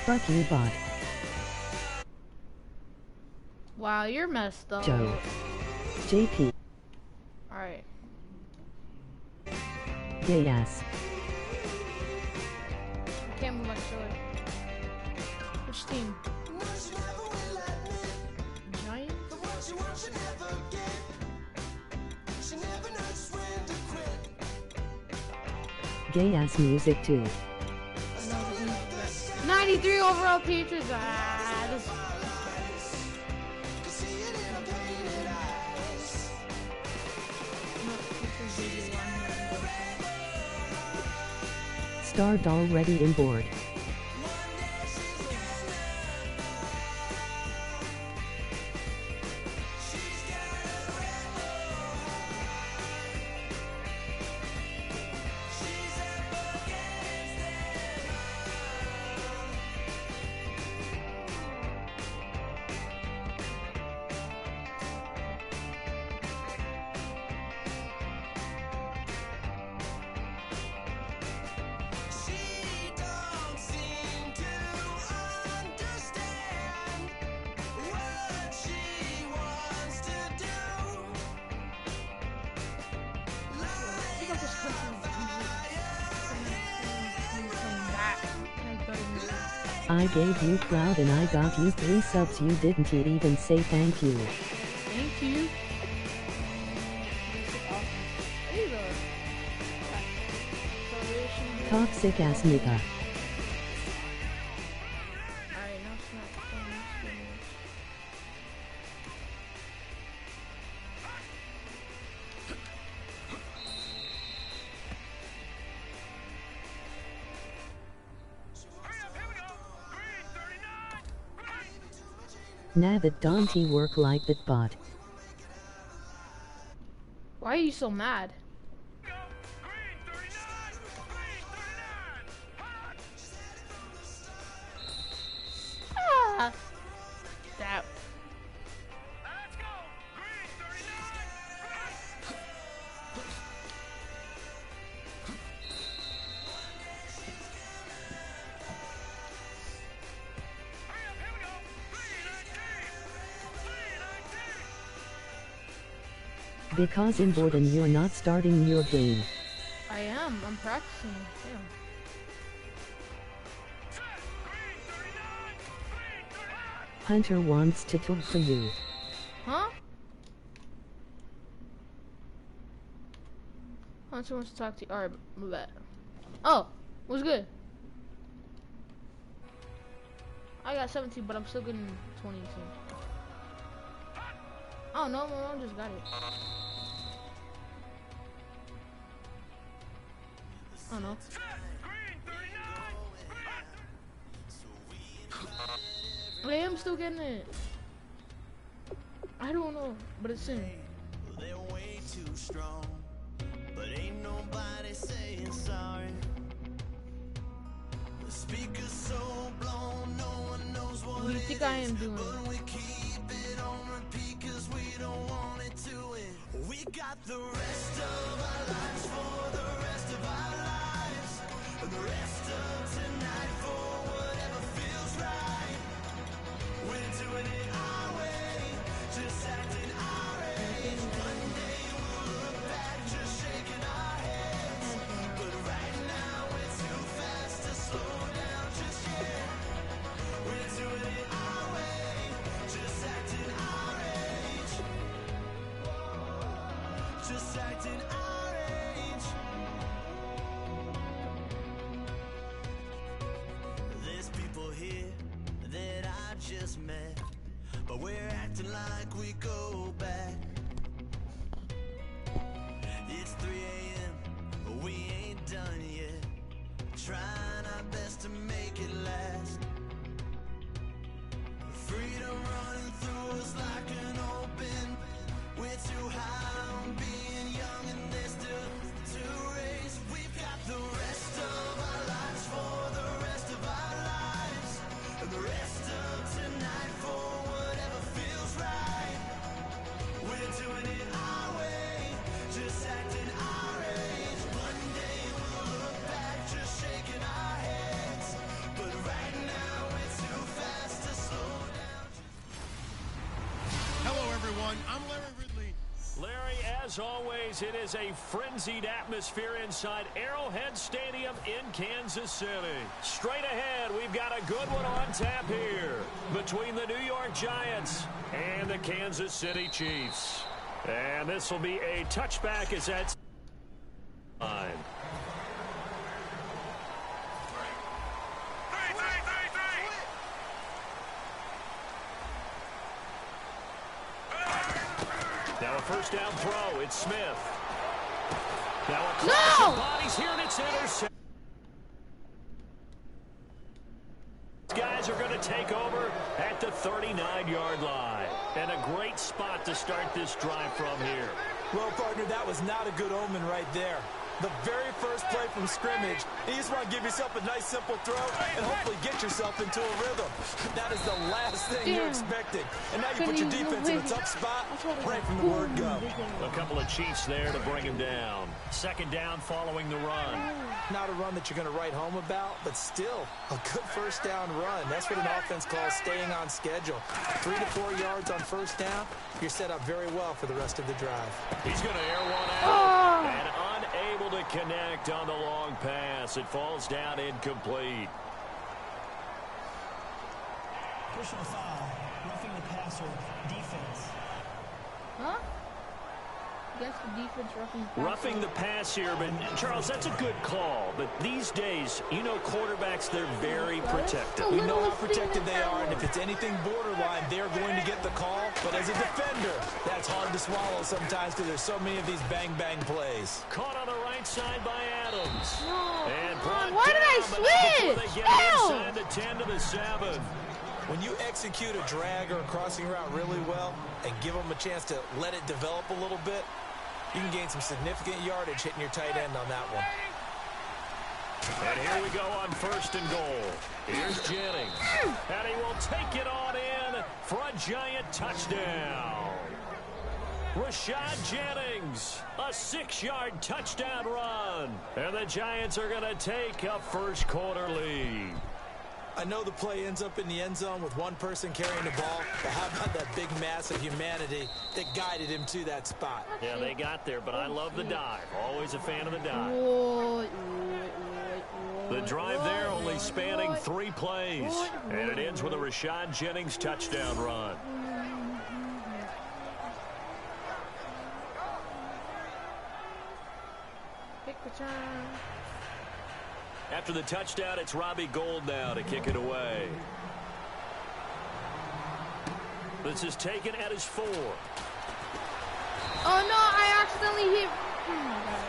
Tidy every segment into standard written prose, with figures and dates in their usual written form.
Fuck you, bot. Wow, you're messed up. Joe. JP. Alright. Gay ass. I can't move my sword. Which team? Giant? Gay ass music too. 93 overall Patriots. Ah, this. Starved already and bored. I gave you crowd and I got you 3 subs. You didn't even say thank you. Thank you. Toxic ass nigga. Nah, that don't he work like that bot. Why are you so mad? Ah! That. Because in bored and you're not starting your game. I am. I'm practicing. Damn. Hunter wants to talk to you. Huh? Hunter wants to talk to you. Alright, my bad. Oh, what's good? I got 17, but I'm still getting 22. Oh no, my mom just got it. Oh no. I am still getting it. I don't know, but it's soon. They're way too strong, but ain't nobody saying sorry. The speaker's so blown, no one knows what do you think I am doing? But we keep it on repeat 'cause we don't want it to end. We got the rest of our lives for the rest of our lives, and the rest of tonight for whatever feels right. We're doing it our way, just acting our age. One day we'll look back, just shaking our heads. But right now we're too fast to slow down just yet. We're doing it our way, just acting our age. Just acting our age. There's people here that I just met, but we're acting like we go back. It's 3 a.m., but we ain't done yet. Trying our best to make it last. Freedom running through us like an open. We're too high on being young and there's still to race. We've got the rest of our lives for the rest of our lives, and the rest of tonight for whatever feels right. We're doing it our way, just acting our age. One day we'll look back, just shaking our heads. But right now As always, it is a frenzied atmosphere inside Arrowhead Stadium in Kansas City. Straight ahead, we've got a good one on tap here between the New York Giants and the Kansas City Chiefs. And this will be a touchback as that's time. Now a first down throw. It's Smith. Now a clash of bodies here, and it's intercepted. Guys are going to take over at the 39-yard line. And a great spot to start this drive from here. Well, partner, that was not a good omen right there. The very first play from scrimmage, you just want to give yourself a nice, simple throw and hopefully get yourself into a rhythm. That is the last thing you're expecting. And now you put your defense in a tough spot right from the word go. A couple of Chiefs there to bring him down. Second down following the run. Not a run that you're going to write home about, but still a good first down run. That's what an offense calls staying on schedule. 3 to 4 yards on first down, you're set up very well for the rest of the drive. He's going to air one out. And unable to connect on the long pass. It falls down incomplete. Personal foul, roughing the passer, defense. Huh? Guess the defense roughing the pass here, but Charles, that's a good call. But these days, you know, quarterbacks, they're very protected. We know how protected they are, and if it's anything borderline, they're going to get the call. But as a defender, that's hard to swallow sometimes because there's so many of these bang-bang plays. Caught on the right side by Adams. And Why did I switch? They get inside the 10 to the 7. When you execute a drag or a crossing route really well and give them a chance to let it develop a little bit, you can gain some significant yardage hitting your tight end on that one. And here we go on first and goal. Here's Jennings. And he will take it on in for a giant touchdown. Rashad Jennings, a 6-yard touchdown run. And the Giants are going to take a first quarter lead. I know the play ends up in the end zone with one person carrying the ball, but how about that big mass of humanity that guided him to that spot? Yeah, they got there, but I love the dive. Always a fan of the dive. The drive there only spanning 3 plays, and it ends with a Rashad Jennings touchdown run. Pick the time. After the touchdown, it's Robbie Gould now to kick it away. This is taken at his 4. Oh no, I accidentally hit. Oh my God.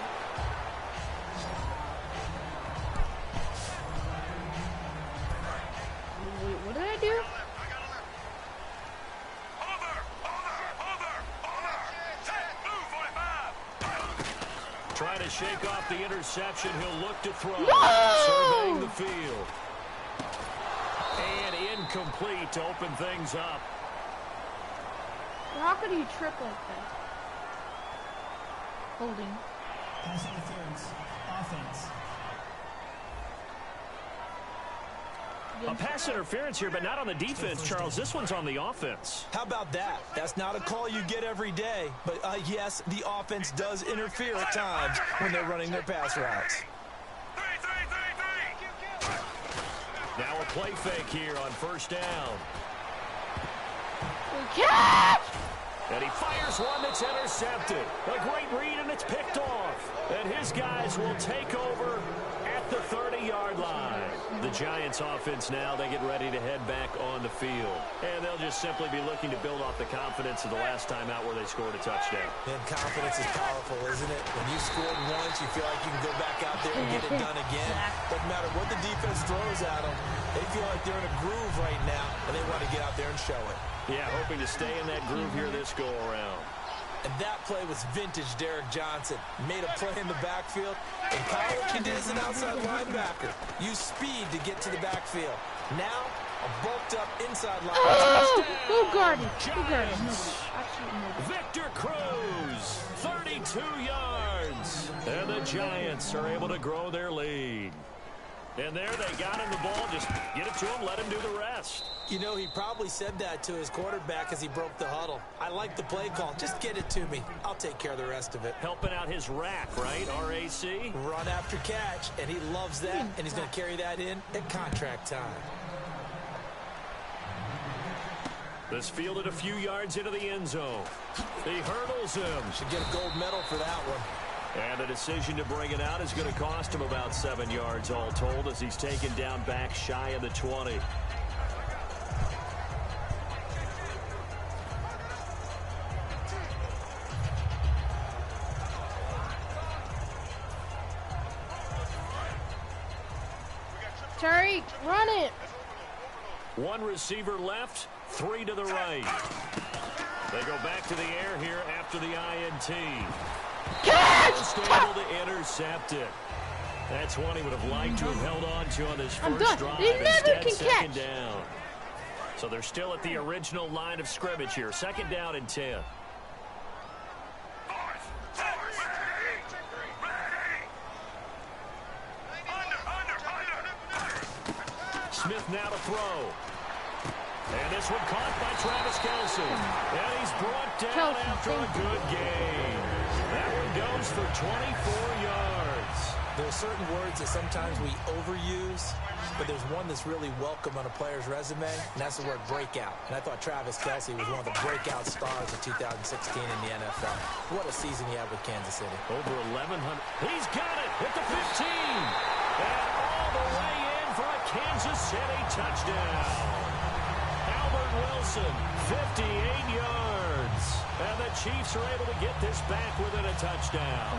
Wait, what did I do? Trying to shake off the interception. He'll look to throw. No! Surveying the field. And incomplete to open things up. How could he trip like that? Holding. Pass interference, offense. A pass interference here, but not on the defense, Charles. This one's on the offense. How about that? That's not a call you get every day. But, yes, the offense does interfere at times when they're running their pass routes. Now a play fake here on first down. Catch! And he fires one that's intercepted. A great read, and it's picked off. And his guys will take over at the 30-yard line. The Giants offense now, they get ready to head back on the field. And they'll just simply be looking to build off the confidence of the last time out where they scored a touchdown. And confidence is powerful, isn't it? When you scored once, you feel like you can go back out there and get it done again. Doesn't matter what the defense throws at them. They feel like they're in a groove right now, and they want to get out there and show it. Yeah, hoping to stay in that groove here this go-around. And that play was vintage Derek Johnson. Made a play in the backfield. In college, he did as an outside linebacker. Used speed to get to the backfield. Now, a bulked-up inside linebacker. Who guarded? Who guarded? Victor Cruz, 32 yards. And the Giants are able to grow their lead. And there they got him the ball. Just get it to him, let him do the rest. You know, he probably said that to his quarterback as he broke the huddle. I like the play call. Just get it to me. I'll take care of the rest of it. Helping out his rack, right? RAC? Run after catch, and he loves that, and he's going to carry that in at contract time. This fielded a few yards into the end zone. He hurdles him. Should get a gold medal for that one. And the decision to bring it out is going to cost him about 7 yards all told as he's taken down back shy of the 20. Tariq, run it. One receiver left, 3 to the right. They go back to the air here after the INT. Catch! Just able to intercept it. That's one he would have liked to have held on to on this first drive. He never Instead, can second catch. down. So they're still at the original line of scrimmage here. 2nd down and 10. Smith now to throw. And this one caught by Travis Kelce. And he's brought down after a good gain. That one goes for 24 yards. There are certain words that sometimes we overuse, but there's one that's really welcome on a player's resume, and that's the word breakout. And I thought Travis Kelce was one of the breakout stars of 2016 in the NFL. What a season he had with Kansas City. Over 1,100. He's got it at the 15. And all the way in for a Kansas City touchdown. Albert Wilson, 58 yards. And the Chiefs are able to get this back within a touchdown.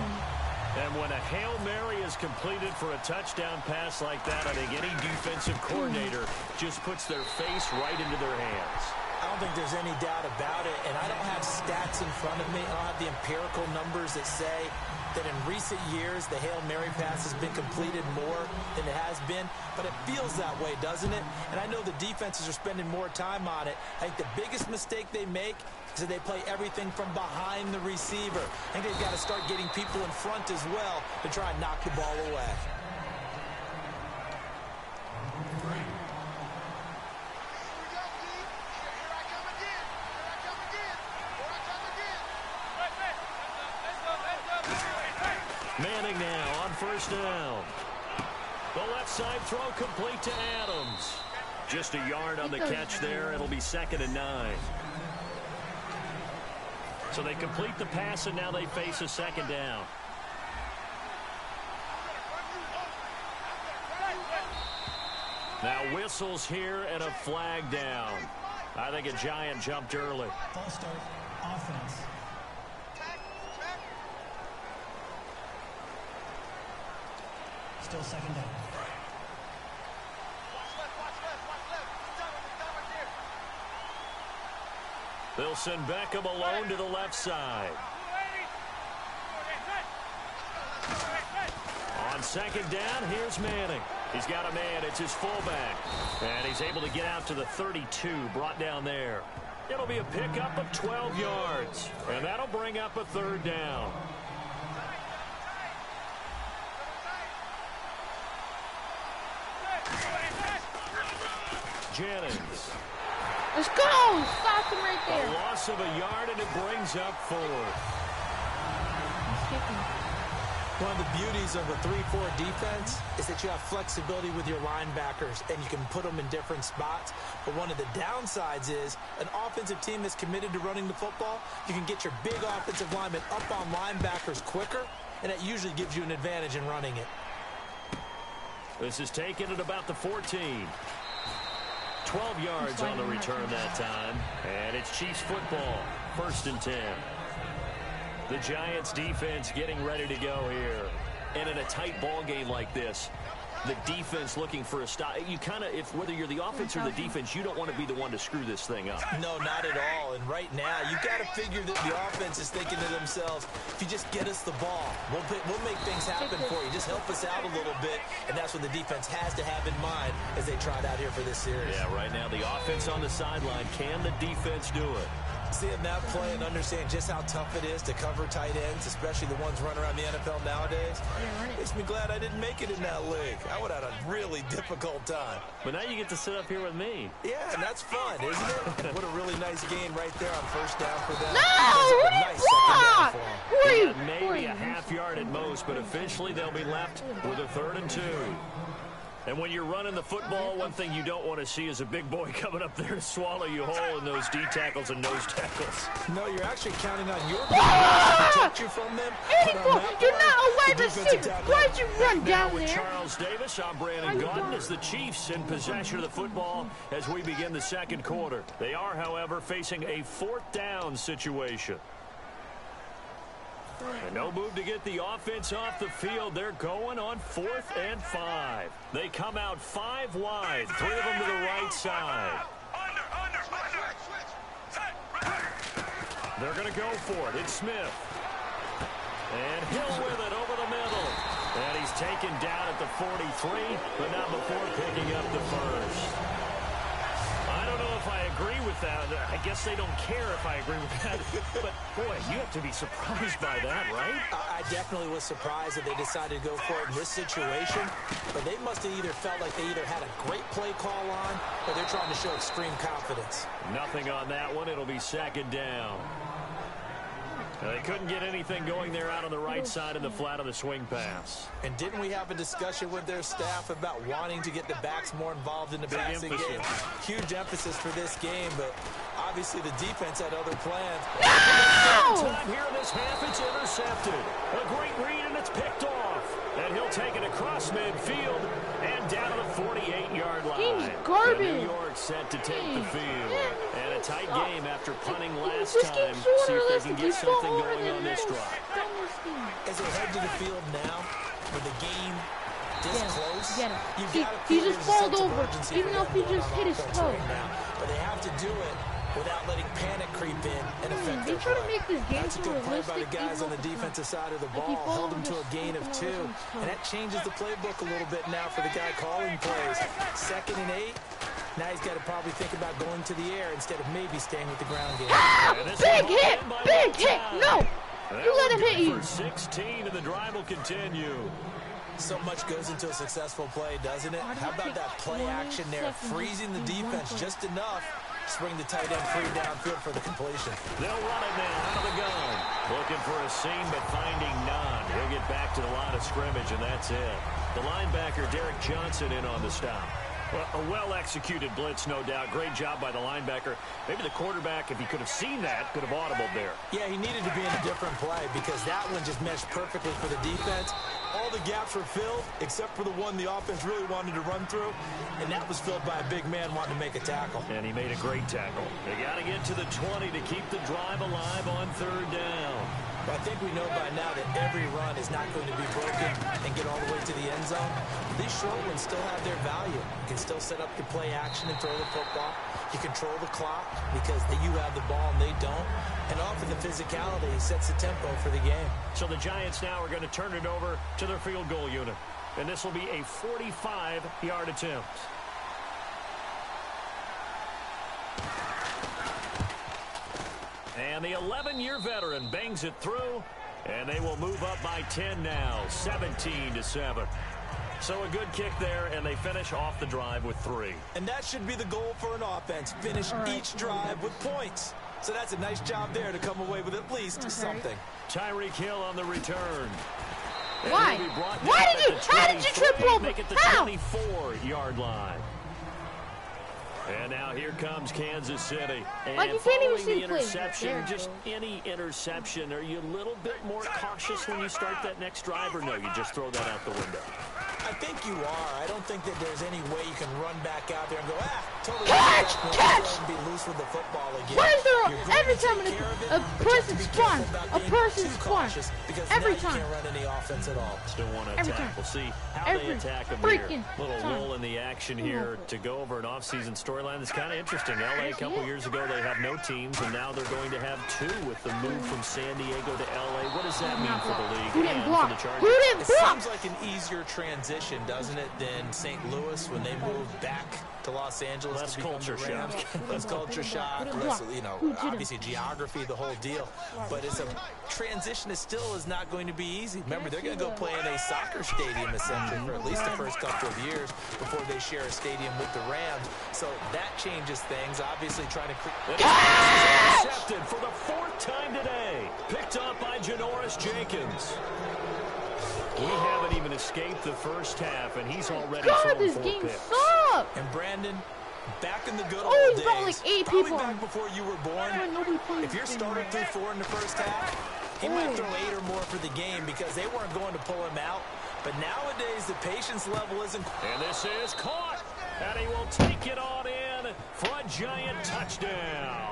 And when a Hail Mary is completed for a touchdown pass like that, I think any defensive coordinator just puts their face right into their hands. I don't think there's any doubt about it, and I don't have stats in front of me. I don't have the empirical numbers that say that in recent years the Hail Mary pass has been completed more than it has been, but it feels that way, doesn't it? And I know the defenses are spending more time on it. I think the biggest mistake they make is that they play everything from behind the receiver. I think they've got to start getting people in front as well to try and knock the ball away. Manning now on 1st down. The left side throw complete to Adams. Just a yard on the catch there. It'll be 2nd and 9. So they complete the pass, and now they face a 2nd down. Now whistles here and a flag down. I think a Giant jumped early. False start. Offense. Still 2nd down. They'll send Beckham alone to the left side. On 2nd down, here's Manning. He's got a man. It's his fullback. And he's able to get out to the 32, brought down there. It'll be a pickup of 12 yards. And that'll bring up a 3rd down. Jennings. Let's go! Stop him right there. A loss of a yard, and it brings up 4th. One of the beauties of a 3-4 defense is that you have flexibility with your linebackers, and you can put them in different spots. But one of the downsides is an offensive team that's committed to running the football, you can get your big offensive linemen up on linebackers quicker, and that usually gives you an advantage in running it. This is taken at about the 14. 12 yards on the return that time. And it's Chiefs football. 1st and 10. The Giants defense getting ready to go here. And in a tight ball game like this, the defense looking for a stop. You kind of, if whether you're the offense or the defense, you don't want to be the one to screw this thing up. No, not at all. And right now, you got to figure that the offense is thinking to themselves, if you just get us the ball, we'll make things happen for you. Just help us out a little bit. And that's what the defense has to have in mind as they try it out here for this series. Yeah, right now the offense on the sideline. Can the defense do it? Seeing that play and understanding just how tough it is to cover tight ends, especially the ones running around the NFL nowadays, makes me glad I didn't make it in that league. I would have had a really difficult time. But now you get to sit up here with me. Yeah, and that's fun, isn't it? What a really nice gain right there on first down for them. No! Nice second down for them. Who are you? Maybe a half yard at most, but officially they'll be left with a 3rd and 2. And when you're running the football, one thing you don't want to see is a big boy coming up there to swallow you whole in those D tackles and nose tackles. No, you're actually counting on your to protect you from them. You're not a wide receiver. Why'd you run down With there? Charles Davis, I'm Brandon Gordon as the Chiefs in possession of the football as we begin the second quarter. They are, however, facing a 4th down situation. And no move to get the offense off the field. They're going on 4th and 5. They come out 5 wide, 3 of them to the right side. They're going to go for it. It's Smith. And Hill with it over the middle. And he's taken down at the 43, but not before picking up the first. I don't know if I agree with that. I guess they don't care if I agree with that. But, boy, you have to be surprised by that, right? I definitely was surprised that they decided to go for it in this situation. But they must have either felt like they either had a great play call on or they're trying to show extreme confidence. Nothing on that one. It'll be 2nd down. They couldn't get anything going there out on the right side of the flat of the swing pass. And didn't we have a discussion with their staff about wanting to get the backs more involved in the passing game? Huge emphasis for this game, but obviously the defense had other plans. No! Time here in this half, it's intercepted. A great read, and it's picked off. And he'll take it across midfield and down to the 48-yard line. He's garbage. And New York set to take the field. And a tight game after punting last Just time. keep See if they can get something going going on this drive. As they head to the field now, with the game this close, Get him. you've See, got to he feel just there's a falled sense of over, urgency even for though them he going just on hit his offense toe. right now. But they have to do it without letting panic creep in and affect They their try to play. make this game That's a so good play by the realistic, guys on even the though- defensive side of the Like, he ball. falls Held them to a just gain of over 2. his toe. And that changes the playbook a little bit now for the guy calling plays. 2nd and 8. Now he's got to probably think about going to the air instead of maybe staying with the ground game. Big hit! Big hit! No! You let him hit you. For 16, and the drive will continue. So much goes into a successful play, doesn't it? How about that play action there, freezing the defense just enough to bring the tight end free downfield for the completion. They'll run it now out of the gun. Looking for a seam, but finding none. He'll get back to the line of scrimmage, and that's it. The linebacker, Derek Johnson, in on the stop. Well, a well-executed blitz, no doubt. Great job by the linebacker. Maybe the quarterback, if he could have seen that, could have audibled there. Yeah, he needed to be in a different play because that one just meshed perfectly for the defense. All the gaps were filled except for the one the offense really wanted to run through, and that was filled by a big man wanting to make a tackle. And he made a great tackle. They got to get to the 20 to keep the drive alive on 3rd down. But I think we know by now that every run is not going to be broken and get all the way to the end zone. These short ones still have their value. You can still set up your play action and throw the football. You control the clock because you have the ball and they don't. And offer the physicality sets the tempo for the game. So the Giants now are going to turn it over to their field goal unit. And this will be a 45-yard attempt. And the 11-year veteran bangs it through, and they will move up by 10 now, 17-7. So a good kick there, and they finish off the drive with 3. And that should be the goal for an offense, finish each drive with points. So that's a nice job there to come away with at least something. Tyreek Hill on the return. Why? Why did you? How did you trip over? Make it the How? 24-yard line. And now here comes Kansas City. And Like, you can't even following see the plays. interception, There it just goes. any interception, are you a little bit more cautious when you start that next drive, or no, you just throw that out the window? I think you are. I don't think that there's any way you can run back out there and go, totally Catch! and be loose with the football again. Why is there You're going every to time take a care of it, person but you have to be spawns, careful about a being person too spawns. cautious because Every now time. you can't run any offense at all. Still want to Every attack. time. We'll see how they Every attack them freaking here. Little time. lull in the action here to go over an offseason storyline that's kind of interesting. LA a couple years ago, they have no teams, and now they're going to have 2 with the move from San Diego to LA. What does that mean for the league Who didn't and block? for the Chargers? Who didn't It block? seems like an easier transition, doesn't it, than St. Louis when they moved back to Los Angeles. Less to become culture the Rams. shock. Less culture shock, less, obviously geography, the whole deal. But it's a transition that still is not going to be easy. Remember, they're going to go play in a soccer stadium, essentially, for at least the first couple of years before they share a stadium with the Rams. So that changes things. Obviously, trying to create. Intercepted for the 4th time today. Picked up by Janoris Jenkins. We haven't even escaped the first half, and he's already thrown this 4 game picks. sucks. And Brandon, back in the good old he's days, brought like 8 probably people. back before you were born, if your starter threw 4 in the first half, he might throw 8 or more for the game because they weren't going to pull him out. But nowadays, the patience level isn't. And this is caught, and he will take it on in for a giant touchdown.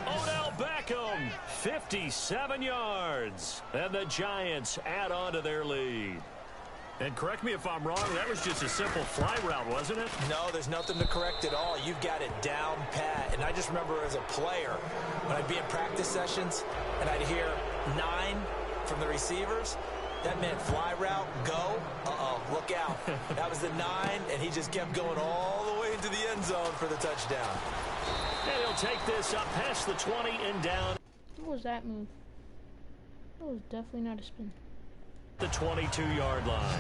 Odell Beckham, 57 yards, and the Giants add on to their lead. And correct me if I'm wrong, that was just a simple fly route, wasn't it? No, there's nothing to correct at all. You've got it down pat. And I just remember as a player, when I'd be in practice sessions and I'd hear 9 from the receivers, that meant fly route, go, look out. That was the 9, and he just kept going all the way into the end zone for the touchdown. And he'll take this up past the 20 and down. What was that move? That was definitely not a spin. The 22-yard line.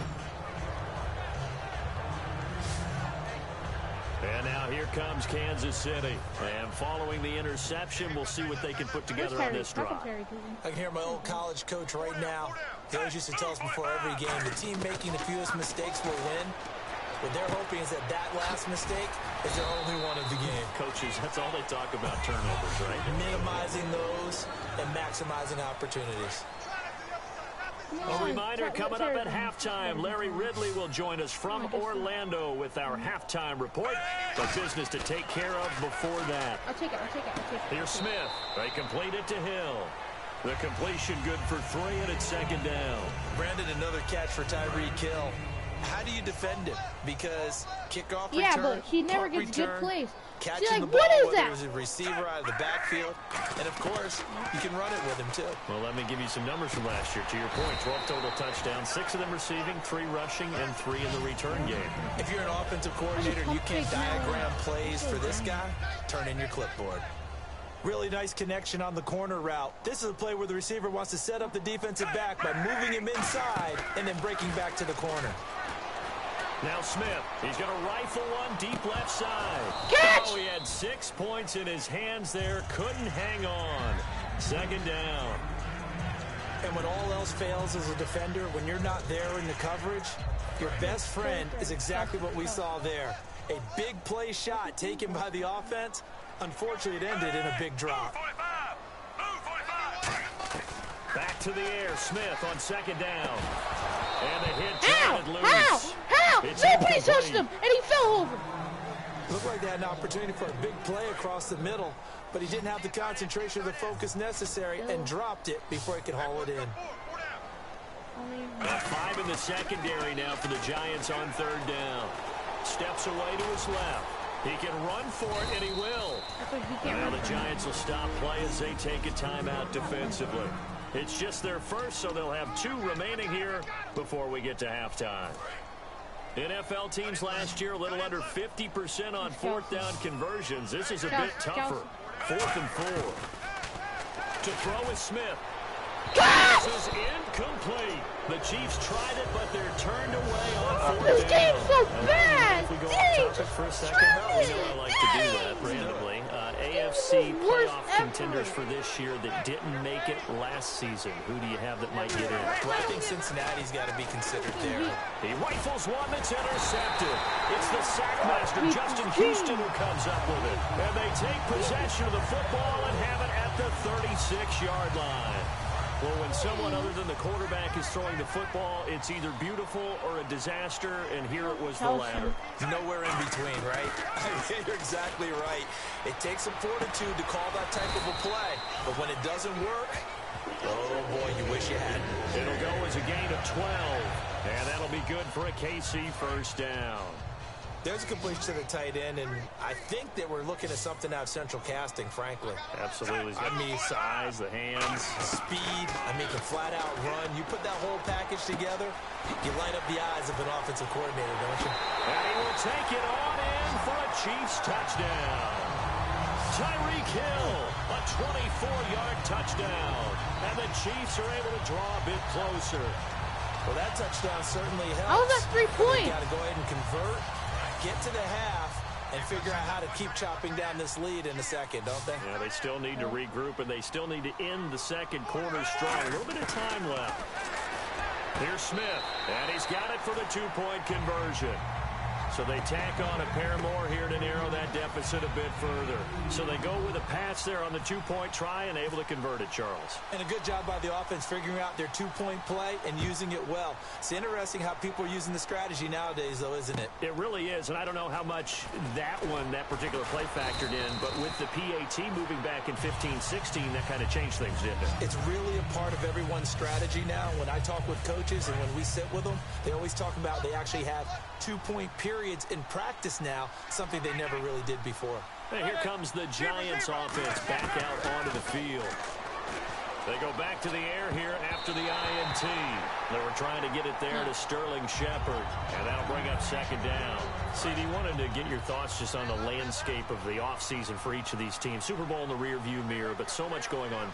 And now here comes Kansas City. And following the interception, we'll see what they can put together on this drive. I can hear my old college coach right now. He always used to tell us before every game, the team making the fewest mistakes will win. What they're hoping is that last mistake is their only one of the game. Coaches, that's all they talk about, turnovers, right? Minimizing those and maximizing opportunities. A reminder, coming up at halftime, Larry Ridley will join us from Orlando with our halftime report. But business to take care of before that. I'll take it. Here's Smith. They complete it to Hill. The completion good for 3, and it's 2nd down. Brandon, another catch for Tyreek Hill. How do you defend him? Because kickoff return, yeah, but he never gets return, good plays. catching like, the ball, what is whether that? it's a receiver out of the backfield, and of course, you can run it with him too. Well, let me give you some numbers from last year. To your point, 12 total touchdowns, 6 of them receiving, 3 rushing, and 3 in the return game. If you're an offensive coordinator and you can't diagram plays for this guy, turn in your clipboard. Really nice connection on the corner route. This is a play where the receiver wants to set up the defensive back by moving him inside and then breaking back to the corner. Now Smith, he's going to rifle one deep left side. Catch! Oh, he had 6 points in his hands there. Couldn't hang on. 2nd down. And when all else fails as a defender, when you're not there in the coverage, your best friend is exactly what we saw there. A big play shot taken by the offense. Unfortunately, it ended in a big drop. Back to the air. Smith on 2nd down. And the hit How? turned loose. How? It's Nobody incomplete. touched him, and he fell over. Looked like they had an opportunity for a big play across the middle, but he didn't have the concentration or the focus necessary and dropped it before he could haul it in. 5 in the secondary now for the Giants on 3rd down. Steps away to his left. He can run for it, and he will. Now the Giants will stop play as they take a timeout defensively. It's just their first, so they'll have 2 remaining here before we get to halftime. NFL teams last year a little under 50% on 4th down conversions. This is a bit tougher. 4th and 4. To throw is Smith. This is incomplete. The Chiefs tried it, but they're turned away on 4th down. This game's so bad. If we go off topic for a second, you know I like to do that randomly. AFC playoff contenders for this year that didn't make it last season. Who do you have that might get in? Well, I think Cincinnati's got to be considered there. He rifles one that's intercepted. It's the sackmaster, Justin Houston, who comes up with it. And they take possession of the football and have it at the 36-yard line. Well, when someone other than the quarterback is throwing the football, it's either beautiful or a disaster, and here it was the latter. Nowhere in between, right? You're exactly right. It takes some fortitude to call that type of a play, but when it doesn't work, oh boy, you wish you had. It'll go as a gain of 12, and that'll be good for a KC 1st down. There's a completion to the tight end, and I think that we're looking at something out of Central Casting, frankly. Absolutely. I mean, size, the hands. Speed, I mean, can flat-out run. You put that whole package together, you light up the eyes of an offensive coordinator, don't you? And he will take it on in Chiefs touchdown. Tyreek Hill, a 24-yard touchdown. And the Chiefs are able to draw a bit closer. Well, that touchdown certainly helps. How was that 3 points? You got to go ahead and convert, get to the half, and figure out how to keep chopping down this lead in a second, don't they? Yeah, they still need to regroup, and they still need to end the second quarter strong. A little bit of time left. Here's Smith, and he's got it for the two-point conversion. So they tack on a pair more here to narrow that deficit a bit further. So they go with a pass there on the two-point try and able to convert it, Charles. And a good job by the offense figuring out their two-point play and using it well. It's interesting how people are using the strategy nowadays, though, isn't it? It really is, and I don't know how much that particular play factored in, but with the PAT moving back in 15-16, that kind of changed things, didn't it? It's really a part of everyone's strategy now. When I talk with coaches and when we sit with them, they always talk about they actually have two-point periods in practice now, something they never really did before. Hey, here comes the Giants offense back out onto the field. They go back to the air here after the INT. They were trying to get it there to Sterling Shepard, and that'll bring up second down. CD, wanted to get your thoughts just on the landscape of the offseason for each of these teams. Super Bowl in the rearview mirror, but so much going on.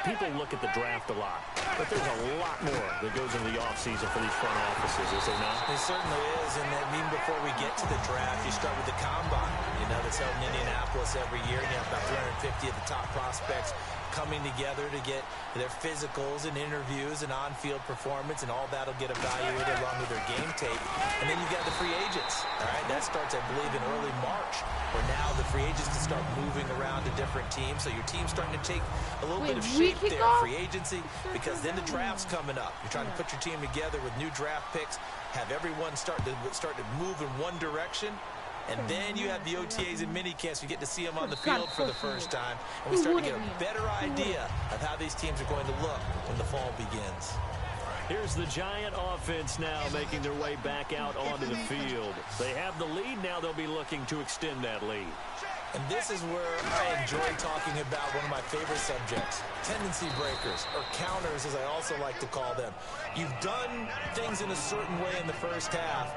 People look at the draft a lot, but there's a lot more that goes into the offseason for these front offices, is there not? It certainly is, and even before we get to the draft, you start with the combine. You know, that's held in Indianapolis every year, and you have about 350 of the top prospects coming together to get their physicals and interviews and on-field performance, and all that'll get evaluated along with their game tape. And then you got the free agents. All right, that starts, I believe, in early March, where now the free agents can start moving around to different teams. So your team's starting to take a little bit of shape there, free agency, because then the draft's coming up. You're trying to put your team together with new draft picks, have everyone start to move in one direction. And then you have the OTAs and mini camps. We get to see them on the field for the first time. And we start to get a better idea of how these teams are going to look when the fall begins. Here's the Giant offense now making their way back out onto the field. They have the lead now. They'll be looking to extend that lead. And this is where I enjoy talking about one of my favorite subjects, tendency breakers, or counters as I also like to call them. You've done things in a certain way in the first half,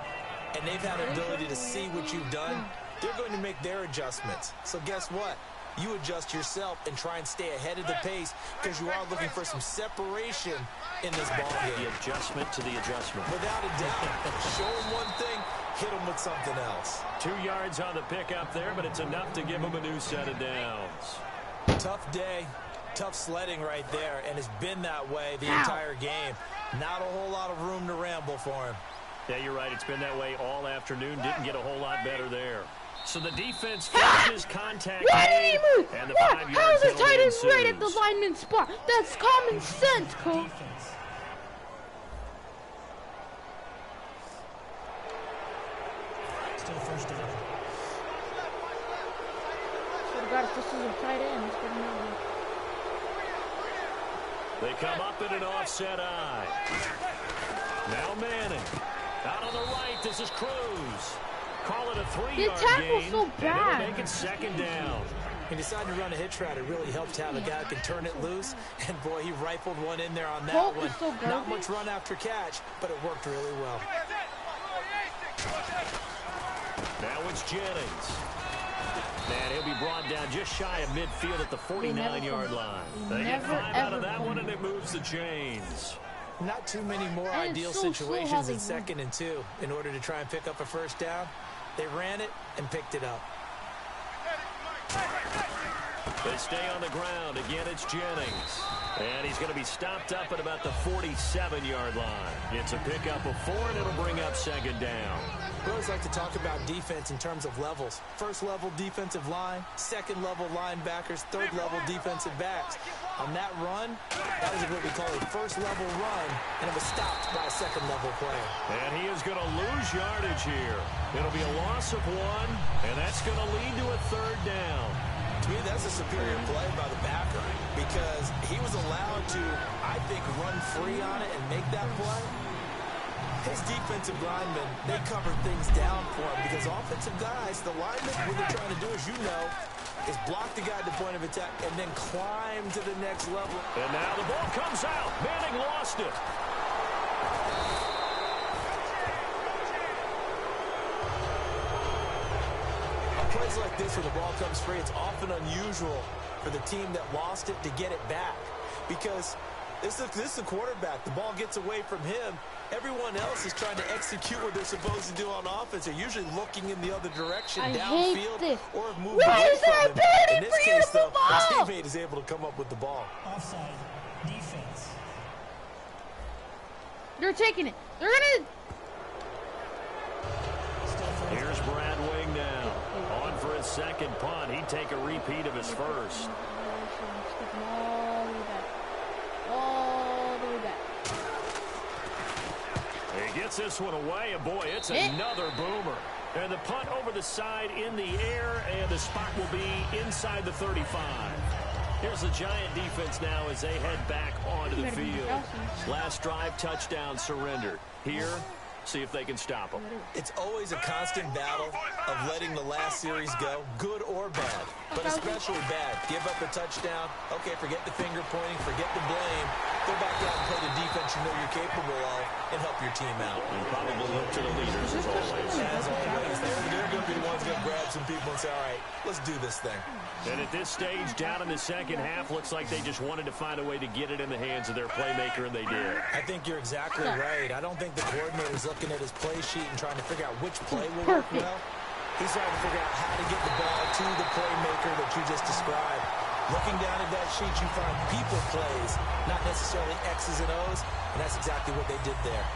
and they've had an ability to see what you've done. They're going to make their adjustments. So guess what? You adjust yourself and try and stay ahead of the pace because you are looking for some separation in this ball game. The adjustment to the adjustment. Without a doubt. Show them one thing, hit them with something else. 2 yards on the pickup there, but it's enough to give them a new set of downs. Tough day, tough sledding right there, and it's been that way the entire game. Not a whole lot of room to ramble for him. Yeah, you're right. It's been that way all afternoon. Didn't get a whole lot better there. So the defense finishes contact. Why did he move? And the What? 5-yard How is the penalty tight end ensues. right at the lineman spot? That's common sense, coach. Defense. Still first down. Should have got if this is a tight end. It's good enough. They come up in an offset eye. Now Manning. Out on the right, this is Cruz. Call it a 3-yard gain. So and bad. it'll make it second down. He decided to run a hitch route. It really helped to have a guy who can turn it loose. And, boy, he rifled one in there on that Hope one. is so Not garbage. much run after catch, but it worked really well. Now it's Jennings. And he'll be brought down just shy of midfield at the 49-yard line. They get 5 out of that one, and it moves the chains. Not too many more And ideal it's so slow situations how in they run. 2nd and 2 in order to try and pick up a first down. They ran it and picked it up. They stay on the ground. Again, it's Jennings. And he's going to be stopped up at about the 47-yard line. It's a pickup of 4, and it'll bring up second down. We always like to talk about defense in terms of levels. First level defensive line, second level linebackers, third level defensive backs. On that run, that is what we call a first level run, and it was stopped by a second level player. And he is going to lose yardage here. It'll be a loss of 1, and that's going to lead to a third down. To me, that's a superior play by the backer because he was allowed to, I think, run free on it and make that play. His defensive linemen, they covered things down for him because offensive guys, the linemen, what they're trying to do, as you know, is block the guy at the point of attack and then climb to the next level. And now the ball comes out. Manning lost it. A play like this, when the ball comes free, it's often unusual for the team that lost it to get it back. Because this is a quarterback. The ball gets away from him. Everyone else is trying to execute what they're supposed to do on offense. They're usually looking in the other direction, downfield, or have moved away from him. In this case, though, the teammate is able to come up with the ball. Offside. Defense. They're taking it. They're going to... Here's Brad Wing now. On for his second punt. He'd take a repeat of his first. All the way back. He gets this one away, and boy, it's another boomer. And the punt over the side in the air, and the spot will be inside the 35. Here's the Giant defense now as they head back onto the field. Last drive, touchdown, surrendered. Here, see if they can stop them. It's always a constant battle of letting the last series go, good or bad, but especially bad. Give up a touchdown, okay, forget the finger pointing, forget the blame. Go back out and play the defense you know you're capable of and help your team out. And probably look to the leaders as always. As always, they're going to be the ones going to grab some people and say, all right, let's do this thing. And at this stage, down in the second half, looks like they just wanted to find a way to get it in the hands of their playmaker, and they did. I think you're exactly right. I don't think the coordinator's looking at his play sheet and trying to figure out which play will work well. He's trying to figure out how to get the ball to the playmaker that you just described. Looking down at that sheet, you find people plays, not necessarily X's and O's, and that's exactly what they did there.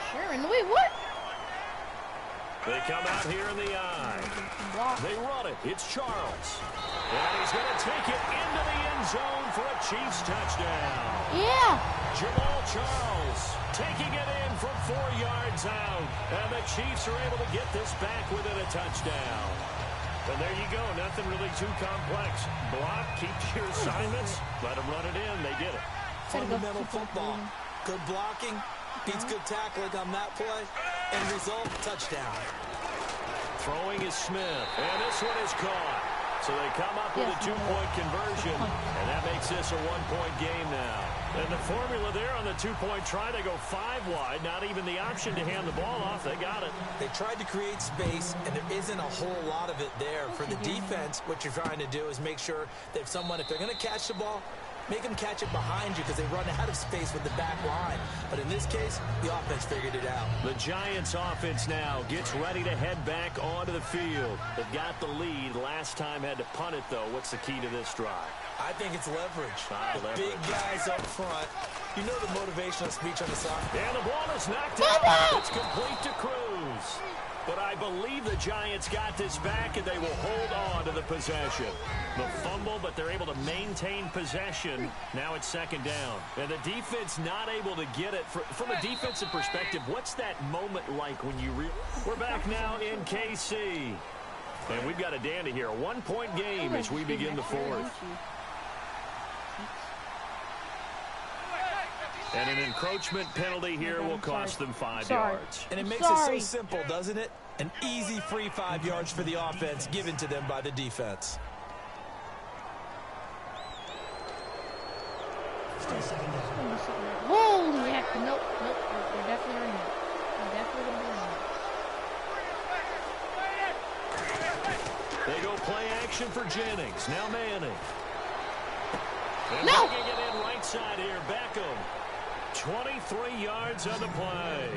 Sharon, wait, what? They come out here in the eye. They run it. It's Charles. And he's going to take it into the end zone for a Chiefs touchdown. Yeah. Jamal Charles taking it in from 4 yards out. And the Chiefs are able to get this back within a touchdown. And there you go. Nothing really too complex. Block, keep your assignments. Let them run it in. They did it. Fundamental football. Good blocking. Beats good tackling on that play. And result, touchdown. Throwing is Smith. And this one is caught. So they come up with a 2-point conversion, and that makes this a 1-point game now. And the formula there on the 2-point try, they go 5 wide, not even the option to hand the ball off. They got it. They tried to create space, and there isn't a whole lot of it there. For the defense, what you're trying to do is make sure that if they're going to catch the ball, make them catch it behind you because they run out of space with the back line. But in this case, the offense figured it out. The Giants offense now gets ready to head back onto the field. They've got the lead. Last time had to punt it, though. What's the key to this drive? I think it's leverage. Big guys up front. You know the motivational speech on the side. And the ball is knocked out. It's complete to Cruz. But I believe the Giants got this back, and they will hold on to the possession. The fumble, but they're able to maintain possession. Now it's second down. And the defense not able to get it. From a defensive perspective, what's that moment like when you We're back now in KC. And we've got a dandy here. A 1-point game as we begin the fourth. And an encroachment penalty here will cost them 5 yards. And it makes it so simple, doesn't it? An easy free 5 yards for the offense given to them by the defense. Holy heck. Nope. They're definitely running it. They're definitely going to be running it. They go play action for Jennings. Now Manning. And no! Bringing it in right side here. Beckham. 23 yards on the play.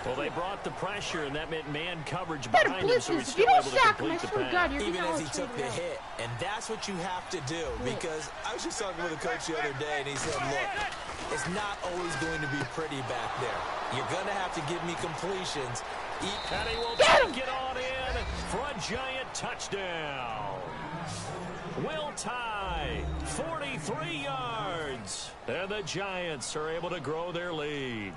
Well, they brought the pressure, and that meant man coverage behind him, so he's still able to complete the pass. Even as he took the hit. And that's what you have to do, because I was just talking with a coach the other day, and he said, look, it's not always going to be pretty back there. You're going to have to give me completions. And he will take it on in for a Giant touchdown. Will tie, 43 yards. And the Giants are able to grow their lead.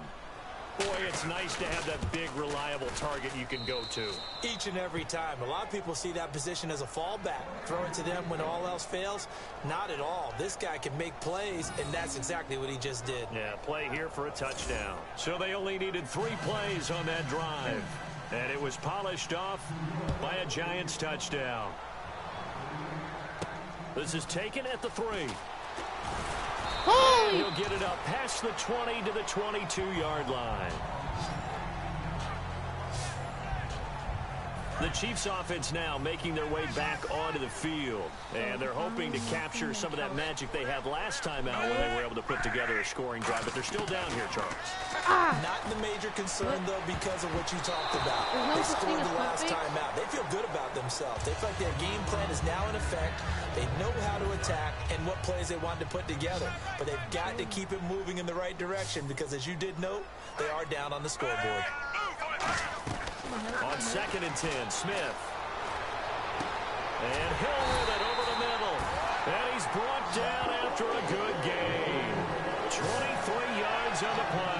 Boy, it's nice to have that big, reliable target you can go to. Each and every time. A lot of people see that position as a fallback. Throw it to them when all else fails. Not at all. This guy can make plays, and that's exactly what he just did. Yeah, play here for a touchdown. So they only needed 3 plays on that drive. And it was polished off by a Giants touchdown. This is taken at the 3. He'll get it up past the 20 to the 22-yard line. The Chiefs offense now making their way back onto the field. And they're hoping to capture some of that magic they had last time out when they were able to put together a scoring drive. But they're still down here, Charles. Not the major concern, though, because of what you talked about. They scored the last time out. They feel good about themselves. They feel like their game plan is now in effect. They know how to attack and what plays they want to put together. But they've got to keep it moving in the right direction because, as you did note, they are down on the scoreboard. On 2nd and 10, Smith. And he'll roll it over the middle. And he's brought down after a good gain. 23 yards on the play.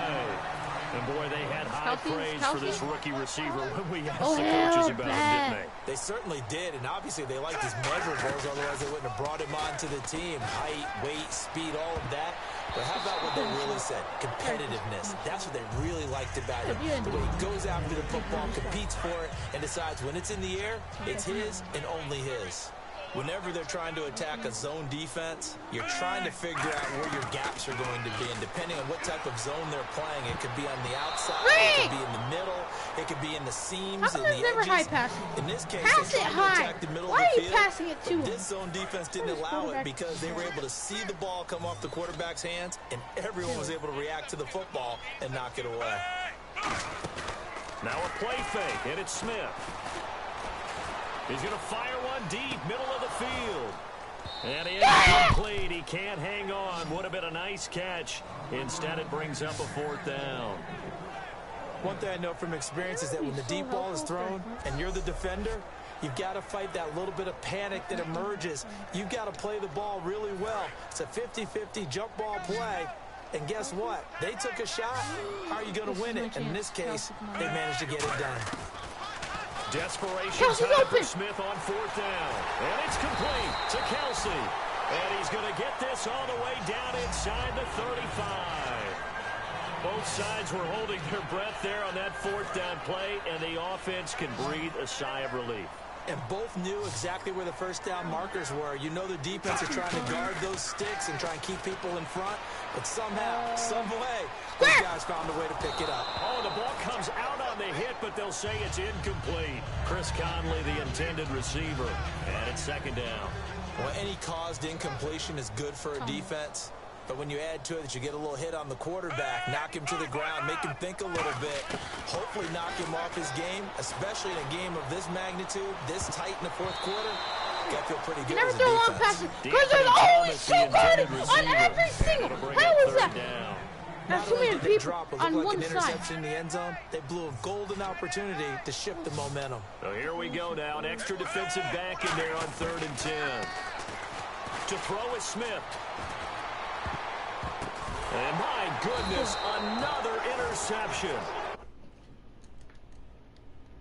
And, boy, they had high praise for this rookie receiver when we asked the coaches about him, didn't they? They certainly did, and obviously they liked his measurables, otherwise they wouldn't have brought him onto the team. Height, weight, speed, all of that. But how about what they really said? Competitiveness. That's what they really liked about him. The way he goes after the football, competes for it, and decides when it's in the air, it's his and only his. Whenever they're trying to attack a zone defense, you're trying to figure out where your gaps are going to be. And depending on what type of zone they're playing, it could be on the outside, it could be in the middle, it could be in the seams, in the edges. In this case, they're trying to attack the middle of the field. Passing it to him? This zone defense didn't allow it because they were able to see the ball come off the quarterback's hands, and everyone was able to react to the football and knock it away. Now a play fake, and it's Smith. He's going to fire one deep, middle of the field. And he is complete. He can't hang on. Would have been a nice catch. Instead, it brings up a 4th down. One thing I know from experience is that when the deep ball is thrown and you're the defender, you've got to fight that little bit of panic that emerges. You've got to play the ball really well. It's a 50-50 jump ball play. And guess what? They took a shot. How are you going to win it? And in this case, they managed to get it done. Desperation time for Smith on 4th down. And it's complete to Kelsey. And he's going to get this all the way down inside the 35. Both sides were holding their breath there on that 4th down play, and the offense can breathe a sigh of relief. And both knew exactly where the first down markers were. You know the defense is trying to guard those sticks and try and keep people in front. But somehow, some way, those guys found a way to pick it up. Oh, the ball comes out on the hit, but they'll say it's incomplete. Chris Conley, the intended receiver. And it's 2nd down. Well, any caused incompletion is good for a defense. But when you add to it that you get a little hit on the quarterback, knock him to the ground, make him think a little bit, hopefully knock him off his game, especially in a game of this magnitude, this tight in the 4th quarter, got to feel pretty good as a defense. Because there's always somebody on every single. How is that? There's too many people on one side. In the end zone, they blew a golden opportunity to shift the momentum. So here we go now. An extra defensive back in there on 3rd and 10. To throw is Smith. And my goodness, another interception.